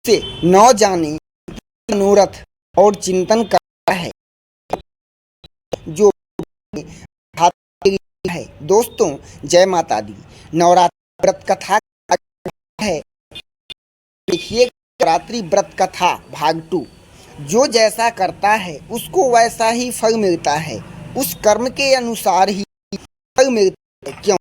से न जाने मनोरथ और चिंतन करता है जो है। दोस्तों, जय माता दी। नवरात्रि व्रत कथा है। देखिए, नवरात्रि व्रत कथा भाग 2। जो जैसा करता है उसको वैसा ही फल मिलता है, उस कर्म के अनुसार ही फल मिलता है। क्यों?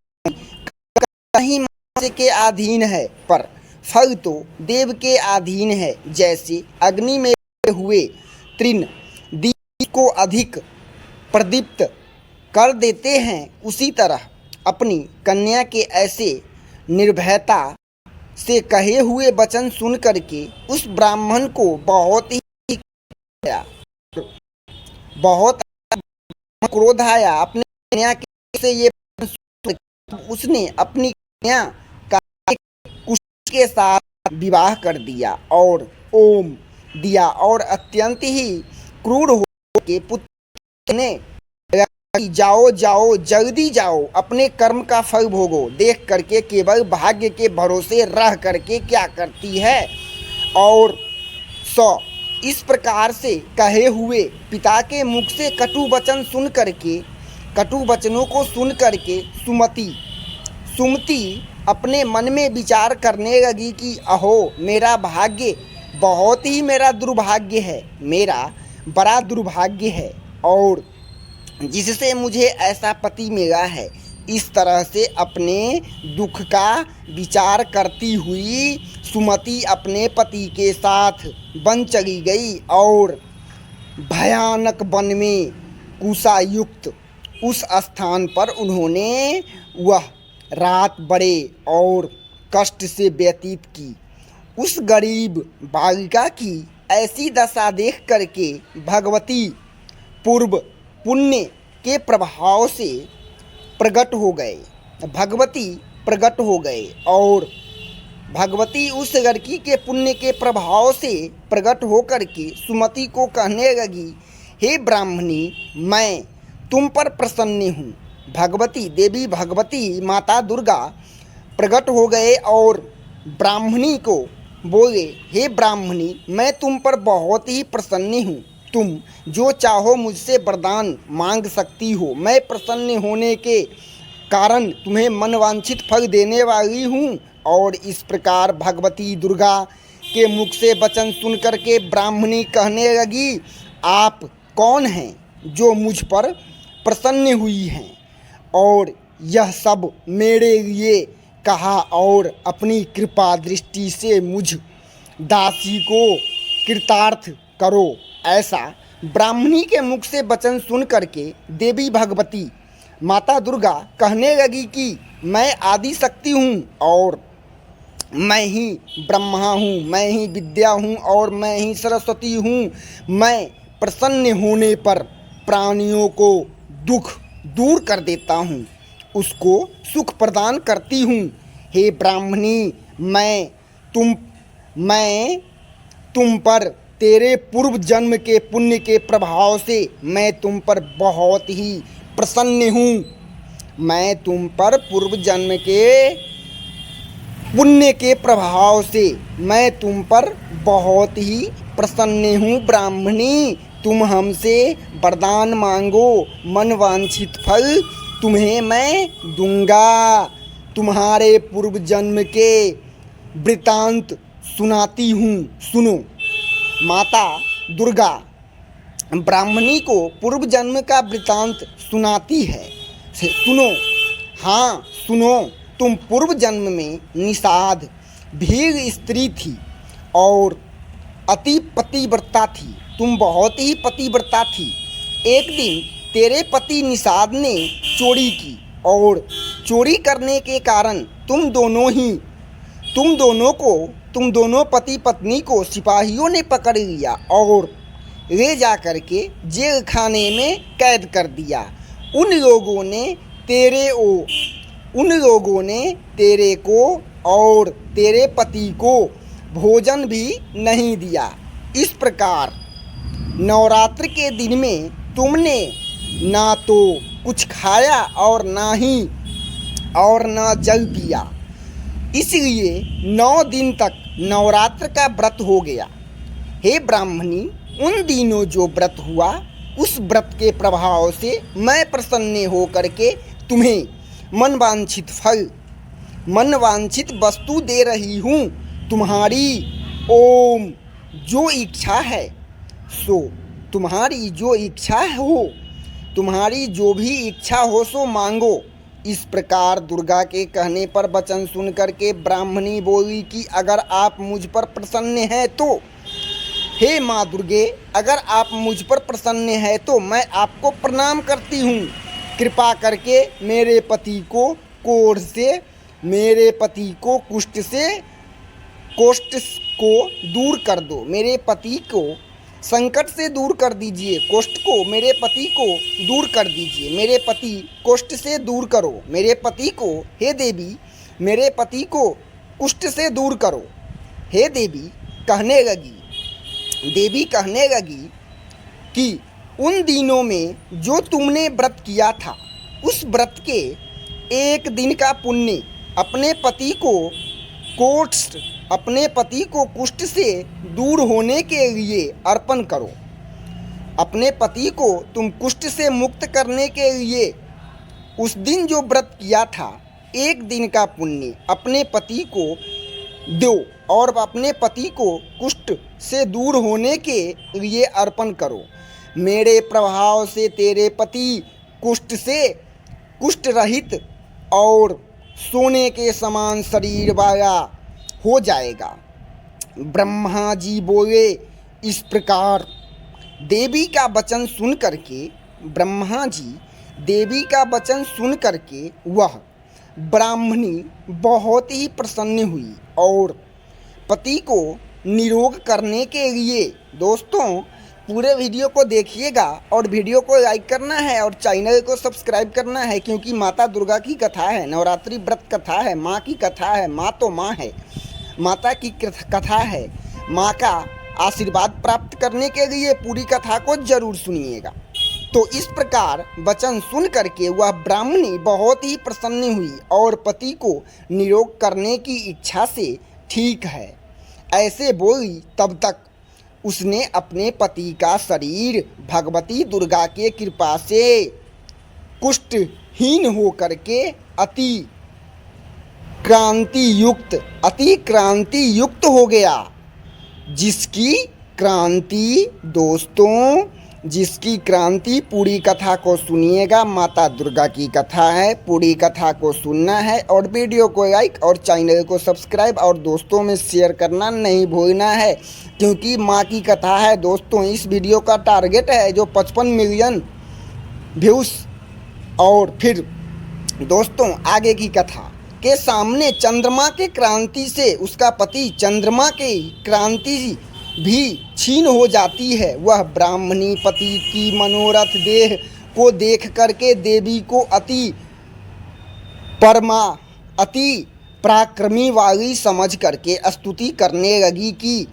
कहीं मनुष्य के अधीन है, पर फल तो देव के अधीन है। जैसे अग्नि में हुए तृण दीप को अधिक प्रदीप्त कर देते हैं, उसी तरह अपनी कन्या के ऐसे निर्भयता से कहे हुए वचन सुन करके उस ब्राह्मण को बहुत क्रोध आया। अपने कन्या से ये उसने अपनी कन्या का कुश के साथ विवाह कर दिया और ओम दिया और अत्यंत ही क्रूर हो के पुत्र ने जाओ जाओ जल्दी जाओ, अपने कर्म का फल भोगो। देख करके केवल भाग्य के भरोसे रह करके क्या करती है। और इस प्रकार से कहे हुए पिता के मुख से कटु वचन सुन करके, कटु वचनों को सुन करके सुमति अपने मन में विचार करने लगी कि अहो, मेरा भाग्य बहुत ही मेरा दुर्भाग्य है, मेरा बड़ा दुर्भाग्य है, और जिससे मुझे ऐसा पति मिला है। इस तरह से अपने दुख का विचार करती हुई सुमति अपने पति के साथ वन चली गई और भयानक वन में कुशायुक्त उस स्थान पर उन्होंने वह रात बड़े और कष्ट से व्यतीत की। उस गरीब बालिका की ऐसी दशा देख करके भगवती पूर्व पुण्य के प्रभाव से प्रकट हो गए। भगवती प्रकट हो गए और भगवती उस लड़की के पुण्य के प्रभाव से प्रकट होकर के सुमति को कहने लगी, हे ब्राह्मणी, मैं तुम पर प्रसन्न हूँ। भगवती देवी भगवती माता दुर्गा प्रकट हो गए और ब्राह्मणी को बोले, हे ब्राह्मणी, मैं तुम पर बहुत ही प्रसन्न हूँ। तुम जो चाहो मुझसे वरदान मांग सकती हो। मैं प्रसन्न होने के कारण तुम्हें मनवांछित फल देने वाली हूँ। और इस प्रकार भगवती दुर्गा के मुख से वचन सुन करके ब्राह्मणी कहने लगी, आप कौन हैं जो मुझ पर प्रसन्न हुई हैं और यह सब मेरे लिए कहा और अपनी कृपा दृष्टि से मुझ दासी को कृतार्थ करो। ऐसा ब्राह्मणी के मुख से वचन सुन करके देवी भगवती माता दुर्गा कहने लगी कि मैं आदि शक्ति हूँ और मैं ही ब्रह्मा हूँ, मैं ही विद्या हूँ और मैं ही सरस्वती हूँ। मैं प्रसन्न होने पर प्राणियों को दुख दूर कर देता हूँ, उसको सुख प्रदान करती हूँ। हे ब्राह्मणी, मैं तुम पर तेरे पूर्व जन्म के पुण्य के प्रभाव से मैं तुम पर बहुत ही प्रसन्न हूँ। मैं तुम पर पूर्व जन्म के पुण्य के प्रभाव से मैं तुम पर बहुत ही प्रसन्न हूँ। ब्राह्मणी, तुम हमसे वरदान मांगो, मनवांछित फल तुम्हें मैं दूंगा। तुम्हारे पूर्व जन्म के वृतांत सुनाती हूँ, सुनो। माता दुर्गा ब्राह्मणी को पूर्व जन्म का वृतांत सुनाती है। सुनो, हाँ सुनो। तुम पूर्व जन्म में निषाद भीग स्त्री थी और अति पतिव्रता थी। तुम बहुत ही पतिव्रता थी। एक दिन तेरे पति निषाद ने चोरी की और चोरी करने के कारण तुम दोनों पति पत्नी को सिपाहियों ने पकड़ लिया और ले जा कर के जेल खाने में कैद कर दिया। उन लोगों ने तेरे को और तेरे पति को भोजन भी नहीं दिया। इस प्रकार नवरात्र के दिन में तुमने ना तो कुछ खाया और ना जल पिया। इसलिए 9 दिन तक नवरात्र का व्रत हो गया। हे ब्राह्मणी, उन दिनों जो व्रत हुआ उस व्रत के प्रभाव से मैं प्रसन्न होकर के तुम्हें मनवांछित फल, मनवांछित वस्तु दे रही हूँ। तुम्हारी ओम जो इच्छा है सो, तुम्हारी जो इच्छा हो, तुम्हारी जो भी इच्छा हो सो मांगो। इस प्रकार दुर्गा के कहने पर वचन सुन करके ब्राह्मणी बोली कि अगर आप मुझ पर प्रसन्न हैं तो, हे माँ दुर्गे, अगर आप मुझ पर प्रसन्न हैं तो मैं आपको प्रणाम करती हूँ। कृपा करके मेरे पति को कोढ़ से, मेरे पति को कुष्ठ से, कोष्ठ को दूर कर दो। मेरे पति को संकट से दूर कर दीजिए। कोष्ठ को, मेरे पति को दूर कर दीजिए। मेरे पति कोष्ठ से दूर करो। मेरे पति को, हे देवी, मेरे पति को कुष्ठ से दूर करो। हे देवी कहने लगी कि उन दिनों में जो तुमने व्रत किया था उस व्रत के एक दिन का पुण्य अपने पति को कुष्ठ से दूर होने के लिए अर्पण करो। अपने पति को तुम कुष्ठ से मुक्त करने के लिए उस दिन जो व्रत किया था एक दिन का पुण्य अपने पति को दो और अपने पति को कुष्ठ से दूर होने के लिए अर्पण करो। मेरे प्रभाव से तेरे पति कुष्ठ रहित और सोने के समान शरीर वाला हो जाएगा। ब्रह्मा जी बोले। इस प्रकार देवी का वचन सुन करके, ब्रह्मा जी देवी का वचन सुन करके वह ब्राह्मणी बहुत ही प्रसन्न हुई और पति को निरोग करने के लिए, दोस्तों पूरे वीडियो को देखिएगा और वीडियो को लाइक करना है और चैनल को सब्सक्राइब करना है, क्योंकि माता दुर्गा की कथा है, नवरात्रि व्रत कथा है, माँ की कथा है। माँ तो माँ है, माता की कथा है। माँ का आशीर्वाद प्राप्त करने के लिए पूरी कथा को जरूर सुनिएगा। तो इस प्रकार वचन सुन करके वह ब्राह्मणी बहुत ही प्रसन्न हुई और पति को निरोग करने की इच्छा से ठीक है ऐसे बोली। तब तक उसने अपने पति का शरीर भगवती दुर्गा के कृपा से कुष्ठहीन होकर के अति क्रांति युक्त हो गया। जिसकी क्रांति, दोस्तों, जिसकी क्रांति, पूरी कथा को सुनिएगा। माता दुर्गा की कथा है, पूरी कथा को सुनना है और वीडियो को लाइक और चैनल को सब्सक्राइब और दोस्तों में शेयर करना नहीं भूलना है, क्योंकि माँ की कथा है। दोस्तों इस वीडियो का टारगेट है जो 55 मिलियन व्यूज़। और फिर दोस्तों आगे की कथा के सामने चंद्रमा के क्रांति से उसका पति चंद्रमा के क्रांति भी छीन हो जाती है। वह ब्राह्मणी पति की मनोरथ देह को देख करके देवी को अति पराक्रमी वाली समझ करके स्तुति करने लगी कि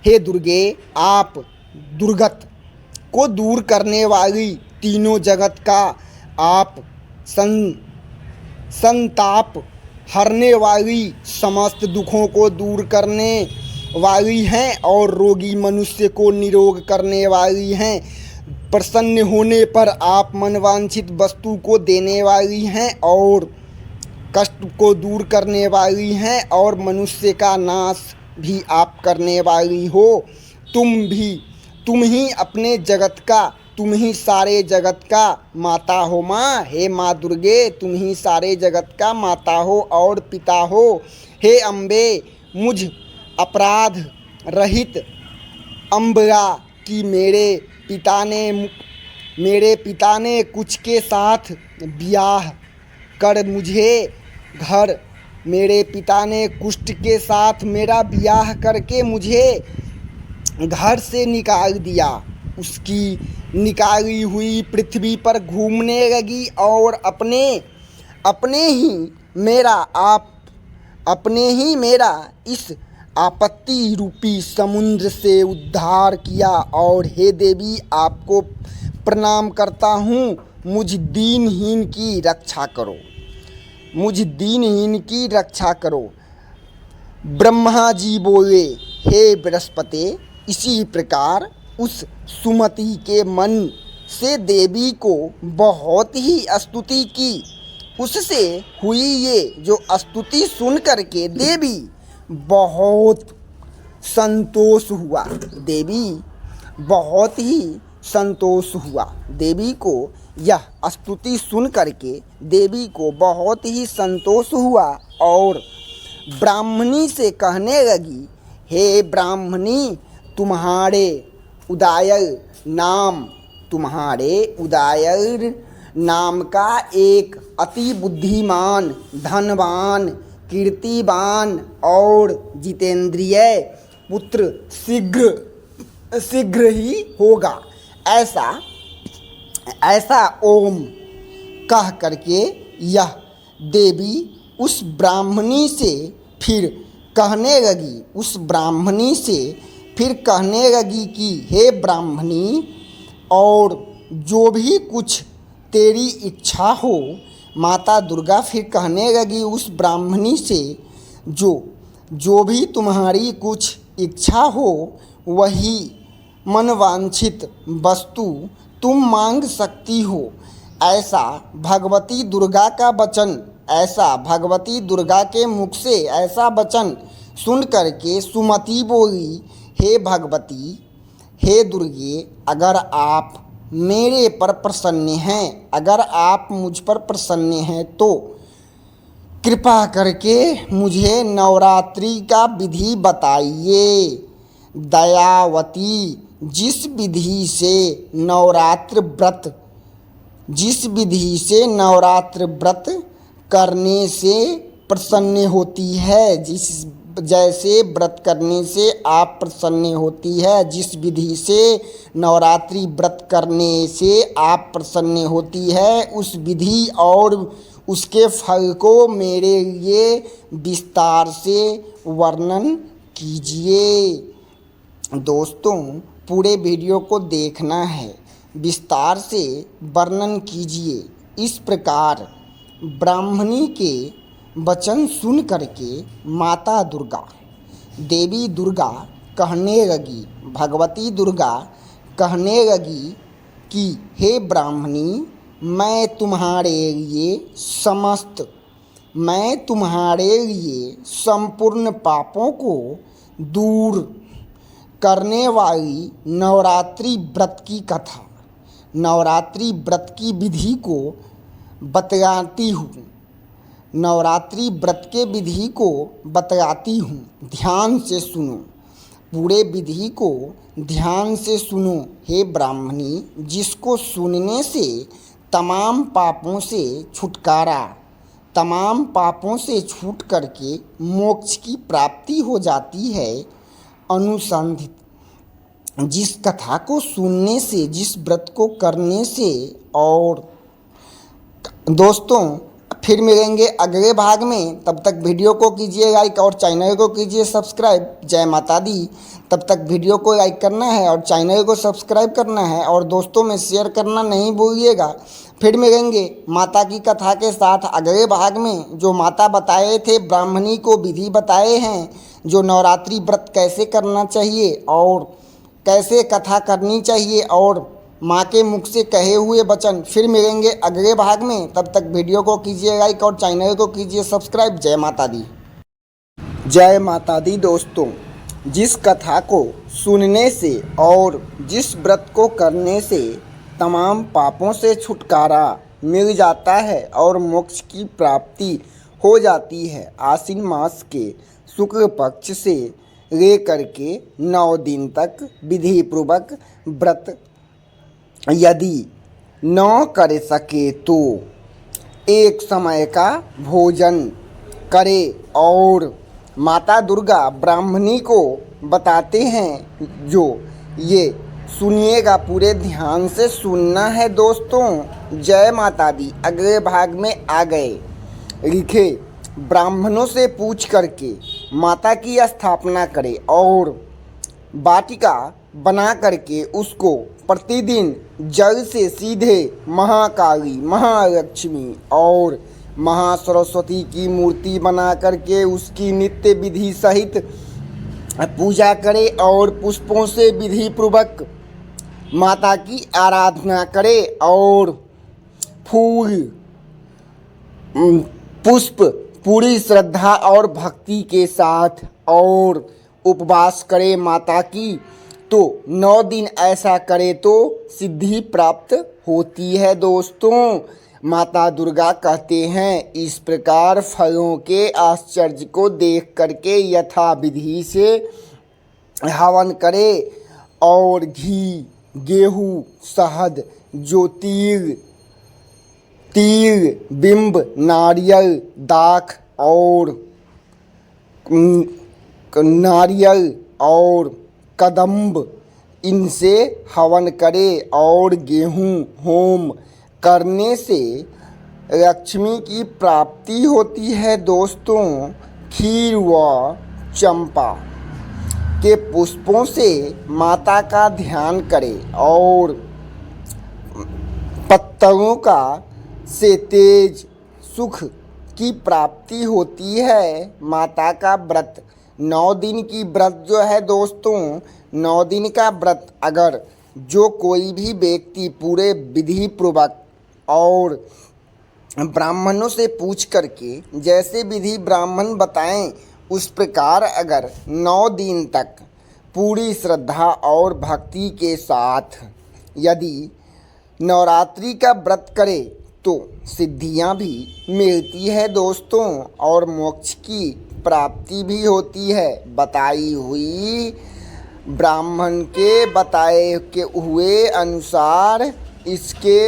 हे दुर्गे, आप दुर्गत को दूर करने वाली, तीनों जगत का आप संताप हरने वाली, समस्त दुखों को दूर करने वाली हैं और रोगी मनुष्य को निरोग करने वाली हैं। प्रसन्न होने पर आप मनवांछित वस्तु को देने वाली हैं और कष्ट को दूर करने वाली हैं और मनुष्य का नाश भी आप करने वाली हो। तुम ही अपने जगत का, तुम ही सारे जगत का माता हो माँ। हे माँ दुर्गे, तुम ही सारे जगत का माता हो और पिता हो। हे अम्बे, मुझ अपराध रहित अम्बरा की मेरे पिता ने कुछ के साथ ब्याह कर मुझे घर, मेरे पिता ने कुष्ठ के साथ मेरा ब्याह करके मुझे घर से निकाल दिया। उसकी निकाली हुई पृथ्वी पर घूमने लगी और अपने ही मेरा इस आपत्ति रूपी समुद्र से उद्धार किया। और हे देवी, आपको प्रणाम करता हूँ। मुझ दीनहीन की रक्षा करो, मुझ दीनहीन की रक्षा करो। ब्रह्मा जी बोले, हे बृहस्पति, इसी प्रकार उस सुमति के मन से देवी को बहुत ही स्तुति की। उससे हुई ये जो स्तुति सुन करके देवी बहुत संतोष हुआ। देवी बहुत ही संतोष हुआ। देवी को यह स्तुति सुन करके देवी को बहुत ही संतोष हुआ और ब्राह्मणी से कहने लगी, हे ब्राह्मणी, तुम्हारे उदायर नाम का एक अति बुद्धिमान, धनवान, कीर्तिवान और जितेंद्रिय पुत्र शीघ्र ही होगा। ऐसा ओम कह करके यह देवी उस ब्राह्मणी से फिर कहने लगी कि हे ब्राह्मणी, और जो भी कुछ तेरी इच्छा हो। माता दुर्गा फिर कहने लगी उस ब्राह्मणी से, जो भी तुम्हारी कुछ इच्छा हो वही मनवांछित वस्तु तुम मांग सकती हो। ऐसा भगवती दुर्गा के मुख से ऐसा वचन सुन करके सुमति बोली, हे भगवती, हे दुर्गे, अगर आप मेरे पर प्रसन्न हैं, अगर आप मुझ पर प्रसन्न हैं तो कृपा करके मुझे नवरात्रि का विधि बताइए। दयावती, जिस विधि से नवरात्र व्रत करने से प्रसन्न होती है, जैसे व्रत करने से आप प्रसन्न होती है, जिस विधि से नवरात्रि व्रत करने से आप प्रसन्न होती है, उस विधि और उसके फल को मेरे लिए विस्तार से वर्णन कीजिए। दोस्तों, पूरे वीडियो को देखना है, विस्तार से वर्णन कीजिए। इस प्रकार ब्राह्मणी के वचन सुन करके माता दुर्गा, देवी दुर्गा कहने लगी, भगवती दुर्गा कहने लगी कि हे ब्राह्मणी, मैं तुम्हारे लिए संपूर्ण पापों को दूर करने वाली नवरात्रि व्रत की कथा, नवरात्रि व्रत की विधि को बतलाती हूँ। नवरात्रि व्रत के विधि को बतलाती हूँ, ध्यान से सुनो। पूरे विधि को ध्यान से सुनो हे ब्राह्मणी, जिसको सुनने से तमाम पापों से छूट करके मोक्ष की प्राप्ति हो जाती है। अनुसंधित, जिस कथा को सुनने से, जिस व्रत को करने से। और दोस्तों, फिर मिलेंगे अगले भाग में। तब तक वीडियो को कीजिए लाइक और चैनल को कीजिए सब्सक्राइब। जय माता दी। तब तक वीडियो को लाइक करना है और चैनल को सब्सक्राइब करना है और दोस्तों में शेयर करना नहीं भूलिएगा। फिर मिलेंगे माता की कथा के साथ अगले भाग में। जो माता बताए थे, ब्राह्मणी को विधि बताए हैं, जो नवरात्रि व्रत कैसे करना चाहिए और कैसे कथा करनी चाहिए और माँ के मुख से कहे हुए वचन। फिर मिलेंगे अगले भाग में। तब तक वीडियो को कीजिए लाइक और चैनल को कीजिए सब्सक्राइब। जय माता दी। जय माता दी। दोस्तों, जिस कथा को सुनने से और जिस व्रत को करने से तमाम पापों से छुटकारा मिल जाता है और मोक्ष की प्राप्ति हो जाती है। आश्विन मास के शुक्ल पक्ष से लेकर के 9 दिन तक विधि पूर्वक व्रत यदि न कर सके तो एक समय का भोजन करे। और माता दुर्गा ब्राह्मणी को बताते हैं, जो ये सुनिएगा, पूरे ध्यान से सुनना है दोस्तों। जय माता दी। अगले भाग में आ गए। लिखे, ब्राह्मणों से पूछ करके माता की स्थापना करे और वाटिका बना करके उसको प्रतिदिन जल से सीधे महाकाली, महालक्ष्मी और महासरस्वती की मूर्ति बना करके उसकी नित्य विधि सहित पूजा करे और पुष्पों से विधि पूर्वक माता की आराधना करे और फूल पुष्प पूरी श्रद्धा और भक्ति के साथ और उपवास करे माता की, तो 9 दिन ऐसा करे तो सिद्धि प्राप्त होती है। दोस्तों, माता दुर्गा कहते हैं, इस प्रकार फलों के आश्चर्य को देख करके यथा विधि से हवन करे और घी, गेहूँ, शहद, ज्योतिर्, तिल, बिंब, नारियल, दाख और कदम्ब इनसे हवन करे और गेहूँ होम करने से लक्ष्मी की प्राप्ति होती है। दोस्तों, खीर व चंपा के पुष्पों से माता का ध्यान करे और पत्तों का से तेज सुख की प्राप्ति होती है। माता का व्रत 9 दिन की व्रत जो है दोस्तों, 9 दिन का व्रत अगर जो कोई भी व्यक्ति पूरे विधि पूर्वक और ब्राह्मणों से पूछ करके जैसे विधि ब्राह्मण बताएं उस प्रकार अगर 9 दिन तक पूरी श्रद्धा और भक्ति के साथ यदि नवरात्रि का व्रत करे तो सिद्धियां भी मिलती है दोस्तों और मोक्ष की प्राप्ति भी होती है। बताई हुई ब्राह्मण के बताए के हुए अनुसार इसके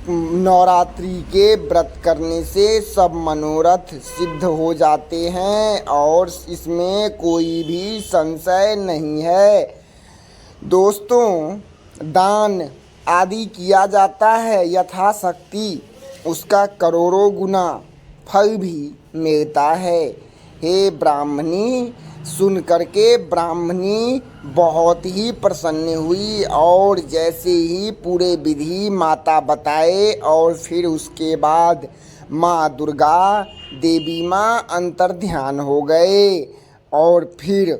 नवरात्रि के व्रत करने से सब मनोरथ सिद्ध हो जाते हैं और इसमें कोई भी संशय नहीं है। दोस्तों, दान आदि किया जाता है यथाशक्ति, उसका करोड़ों गुना फल भी मिलता है। हे ब्राह्मणी, सुन करके ब्राह्मणी बहुत ही प्रसन्न हुई और जैसे ही पूरे विधि माता बताए और फिर उसके बाद माँ दुर्गा देवी माँ अंतर्ध्यान हो गए और फिर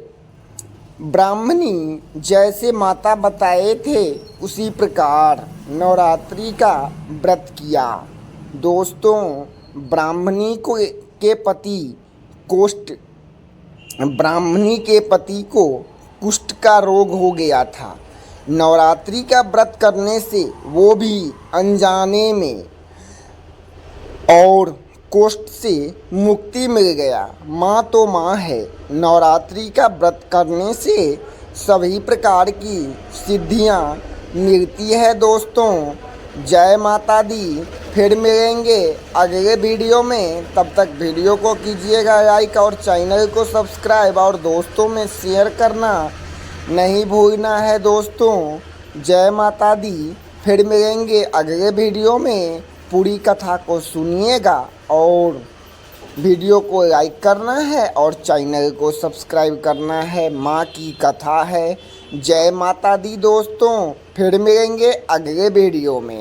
ब्राह्मणी जैसे माता बताए थे उसी प्रकार नवरात्रि का व्रत किया। दोस्तों, ब्राह्मणी के पति को कुष्ठ का रोग हो गया था। नवरात्रि का व्रत करने से वो भी अनजाने में और कोष्ठ से मुक्ति मिल गया। माँ तो माँ है, नवरात्रि का व्रत करने से सभी प्रकार की सिद्धियाँ मिलती है। दोस्तों, जय माता दी। फिर मिलेंगे अगले वीडियो में, तब तक वीडियो को कीजिएगा लाइक और चैनल को सब्सक्राइब और दोस्तों में शेयर करना नहीं भूलना है। दोस्तों, जय माता दी। फिर मिलेंगे अगले वीडियो में, पूरी कथा को सुनिएगा और वीडियो को लाइक करना है और चैनल को सब्सक्राइब करना है। माँ की कथा है। जय माता दी। दोस्तों, फिर मिलेंगे अगले वीडियो में।